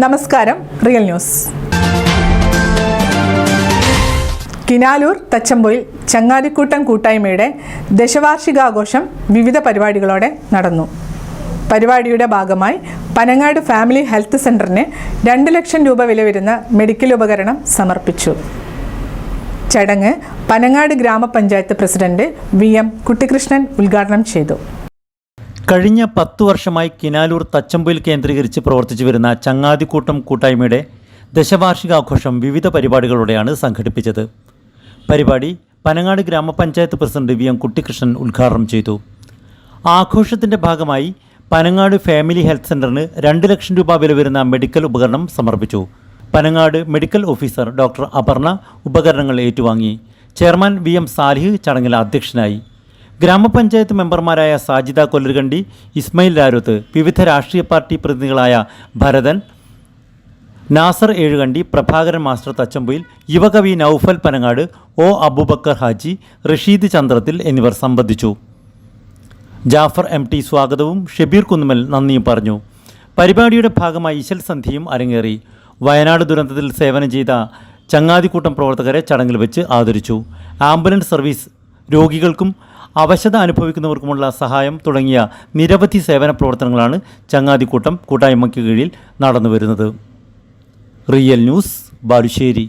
നമസ്കാരം, real news. Kinalur Thachampoyil ചങ്ങാതിക്കൂട്ടം കൂട്ടായ്മയുടെ ദശവാർഷികാഘോഷം വിവിധ പരിപാടികളോടെ നടന്നു. പരിപാടിയുടെ ഭാഗമായി പനങ്ങാട് ഫാമിലി ഹെൽത്ത് സെന്ററിന് 2 ലക്ഷം രൂപ വില വരുന്ന മെഡിക്കൽ ഉപകരണം സമർപ്പിച്ചു. ചടങ്ങ് പനങ്ങാട് ഗ്രാമപഞ്ചായത്ത് പ്രസിഡന്റ് VM കുട്ടിക്കൃഷ്ണൻ ഉദ്ഘാടനം ചെയ്തു. കഴിഞ്ഞ 10 വർഷമായി കിനാലൂർ തച്ചമ്പൊയിൽ കേന്ദ്രീകരിച്ച് പ്രവർത്തിച്ചു വരുന്ന ചങ്ങാതിക്കൂട്ടം കൂട്ടായ്മയുടെ ദശവാർഷികാഘോഷം വിവിധ പരിപാടികളോടെയാണ് സംഘടിപ്പിച്ചത്. പരിപാടി പനങ്ങാട് ഗ്രാമപഞ്ചായത്ത് പ്രസിഡന്റ് VM കുട്ടിക്കൃഷ്ണൻ ഉദ്ഘാടനം ചെയ്തു. ആഘോഷത്തിൻ്റെ ഭാഗമായി പനങ്ങാട് ഫാമിലി ഹെൽത്ത് സെൻ്ററിന് 2 ലക്ഷം രൂപ വില വരുന്ന മെഡിക്കൽ ഉപകരണം സമർപ്പിച്ചു. Panangad medical officer doctor Aparna ഉപകരണങ്ങൾ ഏറ്റുവാങ്ങി. ചെയർമാൻ VM സാലിഹ് ചടങ്ങിൽ അധ്യക്ഷനായി. ഗ്രാമപഞ്ചായത്ത് മെമ്പർമാരായ സാജിദ കൊല്ലരുകണ്ടി, ഇസ്മയിൽ രാരോത്ത്, വിവിധ രാഷ്ട്രീയ പാർട്ടി പ്രതിനിധികളായ ഭരതൻ, നാസർ ഏഴുകണ്ടി, പ്രഭാകരൻ മാസ്റ്റർ തച്ചമ്പൊയിൽ, യുവകവി നൗഫൽ പനങ്ങാട്, O അബൂബക്കർ ഹാജി, റഷീദ് ചന്ദ്രത്തിൽ എന്നിവർ സംബന്ധിച്ചു. ജാഫർ MT സ്വാഗതവും ഷബീർ കുന്നുമൽ നന്ദിയും പറഞ്ഞു. പരിപാടിയുടെ ഭാഗമായി ഇശൽ സന്ധ്യയും അരങ്ങേറി. വയനാട് ദുരന്തത്തിൽ സേവനം ചെയ്ത ചങ്ങാതിക്കൂട്ടം പ്രവർത്തകരെ ചടങ്ങിൽ വെച്ച് ആദരിച്ചു. ആംബുലൻസ് സർവീസ്, രോഗികൾക്കും അവശത അനുഭവിക്കുന്നവർക്കുമുള്ള സഹായം തുടങ്ങിയ നിരവധി സേവന പ്രവർത്തനങ്ങളാണ് ചങ്ങാതിക്കൂട്ടം കൂട്ടായ്മയ്ക്ക് കീഴിൽ നടന്നുവരുന്നത്. Real news, Balussery.